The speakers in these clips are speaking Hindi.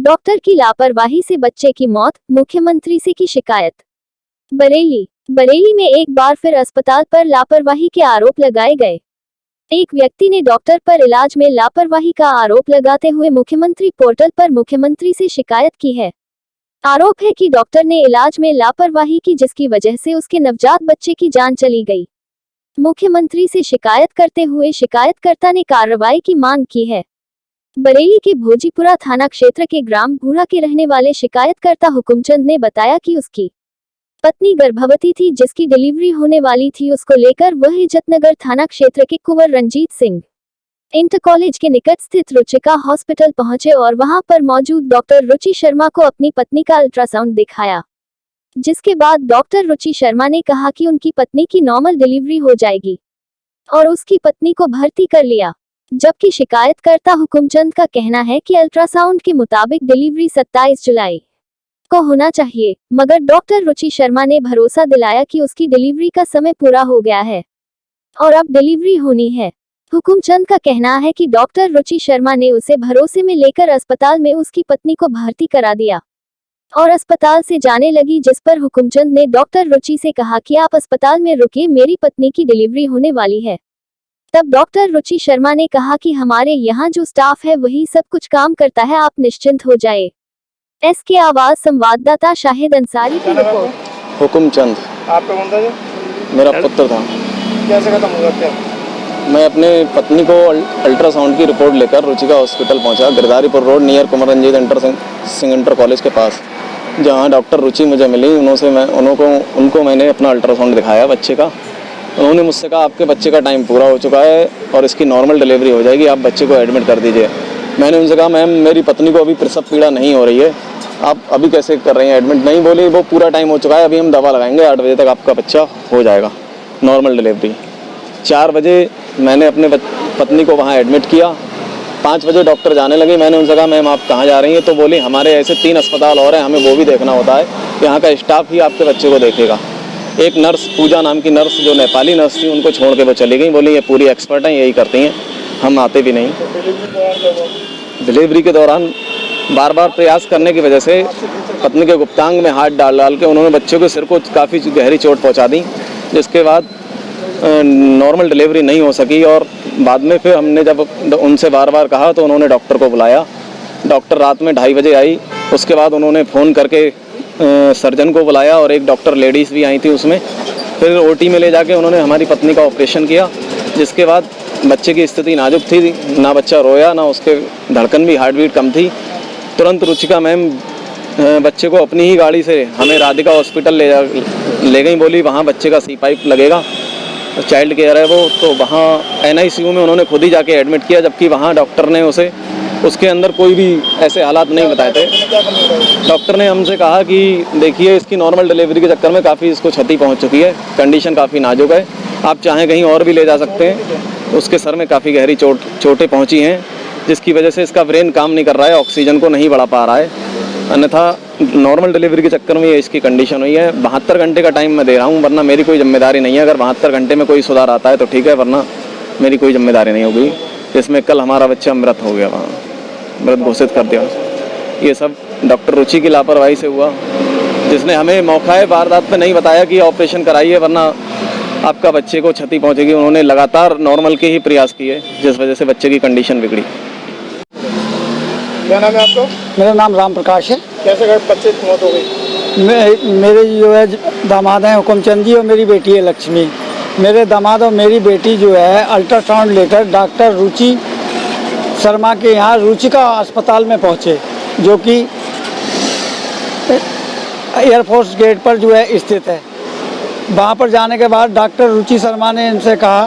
डॉक्टर की लापरवाही से बच्चे की मौत, मुख्यमंत्री से की शिकायत। बरेली में एक बार फिर अस्पताल पर लापरवाही के आरोप लगाए गए। एक व्यक्ति ने डॉक्टर पर इलाज में लापरवाही का आरोप लगाते हुए मुख्यमंत्री पोर्टल पर मुख्यमंत्री से शिकायत की है। आरोप है कि डॉक्टर ने इलाज में लापरवाही की, जिसकी वजह से उसके नवजात बच्चे की जान चली गई। मुख्यमंत्री से शिकायत करते हुए शिकायतकर्ता ने कार्रवाई की मांग की है। बरेली के भोजीपुरा थाना क्षेत्र के ग्राम भूरा के रहने वाले शिकायतकर्ता हुकुमचंद ने बताया कि उसकी पत्नी गर्भवती थी, जिसकी डिलीवरी होने वाली थी। उसको लेकर वह इज्जतनगर थाना क्षेत्र के कुंवर रंजीत सिंह इंटर कॉलेज के निकट स्थित रुचिका हॉस्पिटल पहुंचे और वहां पर मौजूद डॉक्टर रुचि शर्मा को अपनी पत्नी का अल्ट्रासाउंड दिखाया, जिसके बाद डॉक्टर रुचि शर्मा ने कहा कि उनकी पत्नी की नॉर्मल डिलीवरी हो जाएगी और उसकी पत्नी को भर्ती कर लिया। जबकि शिकायतकर्ता हुकुमचंद का कहना है कि अल्ट्रासाउंड के मुताबिक डिलीवरी 27 जुलाई को होना चाहिए, मगर डॉक्टर रुचि शर्मा ने भरोसा दिलाया कि उसकी डिलीवरी का समय पूरा हो गया है और अब डिलीवरी होनी है। हुकुमचंद का कहना है कि डॉक्टर रुचि शर्मा ने उसे भरोसे में लेकर अस्पताल में उसकी पत्नी को भर्ती करा दिया और अस्पताल से जाने लगी, जिस पर हुकुमचंद ने डॉक्टर रुचि से कहा कि आप अस्पताल में रुकिए, मेरी पत्नी की डिलीवरी होने वाली है। तब डॉक्टर रुचि शर्मा ने कहा कि हमारे यहाँ जो स्टाफ है वही सब कुछ काम करता है, आप निश्चिंत हो जाए। एसके आवाज संवाददाता शाहिद अंसारी की रिपोर्ट। हुकुमचंद आपका कौन था? मेरा पुत्र था। कैसे खत्म हुआ क्या? मैं अपने पत्नी को अल्ट्रासाउंड की रिपोर्ट लेकर रुचिका हॉस्पिटल पहुंचा, गिरधारीपुर रोड नियर कुंवर रंजीत सिंह इंटर कॉलेज के पास, जहां डॉक्टर रुचि मुझे मिली। उनको मैंने अपना अल्ट्रासाउंड दिखाया बच्चे का। उन्होंने मुझसे कहा आपके बच्चे का टाइम पूरा हो चुका है और इसकी नॉर्मल डिलीवरी हो जाएगी, आप बच्चे को एडमिट कर दीजिए। मैंने उनसे कहा मैम मेरी पत्नी को अभी प्रसव पीड़ा नहीं हो रही है, आप अभी कैसे कर रही हैं एडमिट? नहीं, बोली वो पूरा टाइम हो चुका है, अभी हम दवा लगाएंगे, 8 बजे तक आपका बच्चा हो जाएगा नॉर्मल डिलीवरी। 4 बजे मैंने अपने पत्नी को वहाँ एडमिट किया। 5 बजे डॉक्टर जाने लगे। मैंने उनसे कहा मैम आप कहाँ जा रही हैं? तो बोली हमारे ऐसे 3 अस्पताल और हैं, हमें वो भी देखना होता है, यहाँ का स्टाफ ही आपके बच्चे को देखेगा। एक नर्स, पूजा नाम की नर्स, जो नेपाली नर्स थी, उनको छोड़ के वो चली गई। बोली ये पूरी एक्सपर्ट हैं, यही करती हैं, हम आते भी नहीं। डिलीवरी के दौरान बार बार प्रयास करने की वजह से पत्नी के गुप्तांग में हाथ डाल के उन्होंने बच्चे के सिर को काफ़ी गहरी चोट पहुंचा दी, जिसके बाद नॉर्मल डिलीवरी नहीं हो सकी। और बाद में फिर हमने जब उनसे बार बार कहा तो उन्होंने डॉक्टर को बुलाया। डॉक्टर रात में 2:30 बजे आई। उसके बाद उन्होंने फ़ोन करके सर्जन को बुलाया और एक डॉक्टर लेडीज़ भी आई थी उसमें। फिर ओटी में ले जाके उन्होंने हमारी पत्नी का ऑपरेशन किया, जिसके बाद बच्चे की स्थिति नाजुक थी, ना बच्चा रोया, ना उसके धड़कन भी, हार्ट बीट कम थी। तुरंत रुचिका मैम बच्चे को अपनी ही गाड़ी से हमें राधिका हॉस्पिटल ले गई। बोली वहाँ बच्चे का C-पाइप लगेगा, चाइल्ड केयर है वो, तो वहाँ NICU में उन्होंने खुद ही जाके एडमिट किया, जबकि वहाँ डॉक्टर ने उसके अंदर कोई भी ऐसे हालात नहीं बताए थे। डॉक्टर ने हमसे कहा कि देखिए इसकी नॉर्मल डिलीवरी के चक्कर में काफ़ी इसको क्षति पहुंच चुकी है, कंडीशन काफ़ी नाजुक है, आप चाहें कहीं और भी ले जा सकते हैं। उसके सर में काफ़ी गहरी चोटें पहुंची हैं, जिसकी वजह से इसका ब्रेन काम नहीं कर रहा है, ऑक्सीजन को नहीं बढ़ा पा रहा है। अन्यथा नॉर्मल डिलीवरी के चक्कर में ये इसकी कंडीशन हुई है। 72 घंटे का टाइम मैं दे रहा हूँ, वरना मेरी कोई जिम्मेदारी नहीं है। अगर 72 घंटे में कोई सुधार आता है तो ठीक है, वरना मेरी कोई जिम्मेदारी नहीं होगी। जिसमें कल हमारा बच्चा मृत हो गया, वहाँ मृत घोषित कर दिया। ये सब डॉक्टर रुचि की लापरवाही से हुआ, जिसने हमें मौका वारदात पे नहीं बताया कि ऑपरेशन कराइए वरना आपका बच्चे को क्षति पहुंचेगी। उन्होंने लगातार नॉर्मल के ही प्रयास किए, जिस वजह से बच्चे की कंडीशन बिगड़ी। क्या नाम है आपका? मेरा नाम राम प्रकाश है। कैसे बच्चे की मौत हो गई? मेरे जो है दामाद हैं हुकुमचंद जी और मेरी बेटी है लक्ष्मी। मेरे दामाद और मेरी बेटी जो है अल्ट्रासाउंड लेकर डॉक्टर रुचि शर्मा के यहाँ रुचिका अस्पताल में पहुँचे, जो कि एयरफोर्स गेट पर जो है स्थित है। वहाँ पर जाने के बाद डॉक्टर रुचि शर्मा ने इनसे कहा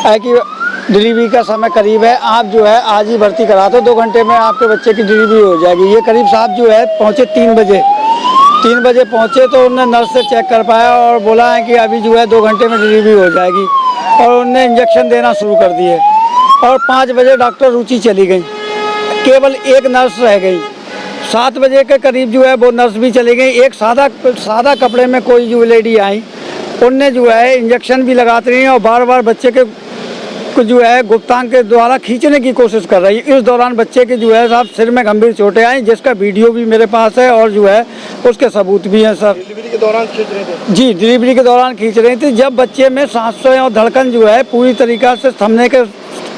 है कि डिलीवरी का समय करीब है, आप जो है आज ही भर्ती करा दो, 2 घंटे में आपके बच्चे की डिलीवरी हो जाएगी। ये करीब साहब जो है पहुँचे 3 बजे पहुँचे तो उन्होंने नर्स से चेक कर पाया और बोला है कि अभी जो है 2 घंटे में डिलीवरी हो जाएगी, और उन्होंने इंजेक्शन देना शुरू कर दिए। और 5 बजे डॉक्टर रुचि चली गई, केवल एक नर्स रह गई। 7 बजे के करीब जो है वो नर्स भी चली गई। एक सादा कपड़े में कोई जो लेडी आई, उनने जो है इंजेक्शन भी लगाती रही और बार बार बच्चे के को जो है गुप्तांग के द्वारा खींचने की कोशिश कर रही है। इस दौरान बच्चे के जो है साहब सिर में गंभीर चोटें आई, जिसका वीडियो भी मेरे पास है और जो है उसके सबूत भी हैं सर। डिलीवरी के दौरान खींच रहे थे? जी, डिलीवरी के दौरान खींच रही थी। जब बच्चे में सांसें और धड़कन जो है पूरी तरीक़ा से थमने के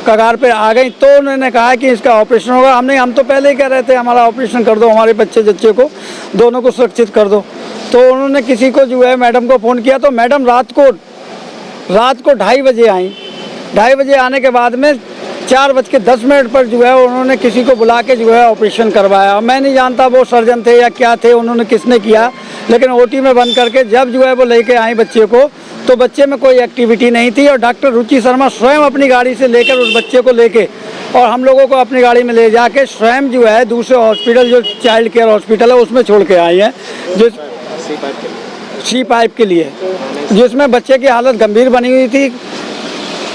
कगार पे आ गई तो उन्होंने कहा कि इसका ऑपरेशन होगा। हम तो पहले ही कह रहे थे हमारा ऑपरेशन कर दो, हमारे बच्चे को दोनों को सुरक्षित कर दो। तो उन्होंने किसी को जो है मैडम को फ़ोन किया, तो मैडम रात को 2:30 बजे आई। 2:30 बजे आने के बाद में 4:10 पर जो है उन्होंने किसी को बुला के जो है ऑपरेशन करवाया। मैं नहीं जानता वो सर्जन थे या क्या थे, उन्होंने किसने किया, लेकिन ओटी में बंद करके जब जो है वो लेके आई बच्चे को, तो बच्चे में कोई एक्टिविटी नहीं थी। और डॉक्टर रुचि शर्मा स्वयं अपनी गाड़ी से लेकर उस बच्चे को लेके और हम लोगों को अपनी गाड़ी में ले जाके स्वयं जो है दूसरे हॉस्पिटल, जो चाइल्ड केयर हॉस्पिटल है, उसमें छोड़ के आई हैं, जिस सी पाइप के लिए, जिसमें बच्चे की हालत गंभीर बनी हुई थी।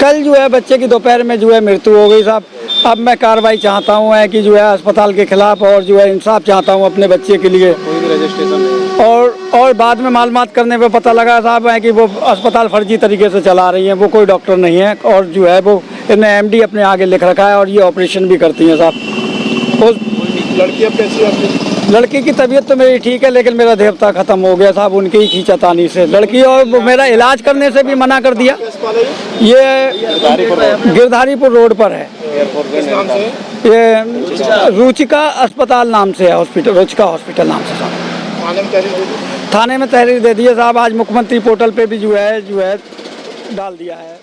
कल जो है बच्चे की दोपहर में जो है मृत्यु हो गई साहब। अब मैं कार्रवाई चाहता हूँ है कि जो है अस्पताल के खिलाफ और जो है इंसाफ चाहता हूँ अपने बच्चे के लिए। कोई भी रजिस्ट्रेशन नहीं। और बाद में मालूमात करने पे पता लगा साहब है कि वो अस्पताल फर्जी तरीके से चला रही हैं, वो कोई डॉक्टर नहीं है और जो है वो इन्हें एमडी अपने आगे लिख रखा है और ये ऑपरेशन भी करती हैं साहब। उस लड़की अब कैसी है आपकी? लड़की की तबीयत तो मेरी ठीक है, लेकिन मेरा देवता खत्म हो गया साहब उनकी ही खींचातानी से। लड़की और मेरा इलाज करने से भी मना कर दिया। ये गिरधारीपुर रोड पर है। किस नाम से? ये रुचिका अस्पताल नाम से है, हॉस्पिटल रुचिका हॉस्पिटल नाम से साहब। थाने में तहरीर दे दी? थाने में तहरीर दे दी है साहब। आज मुख्यमंत्री पोर्टल पे भी जो है डाल दिया है।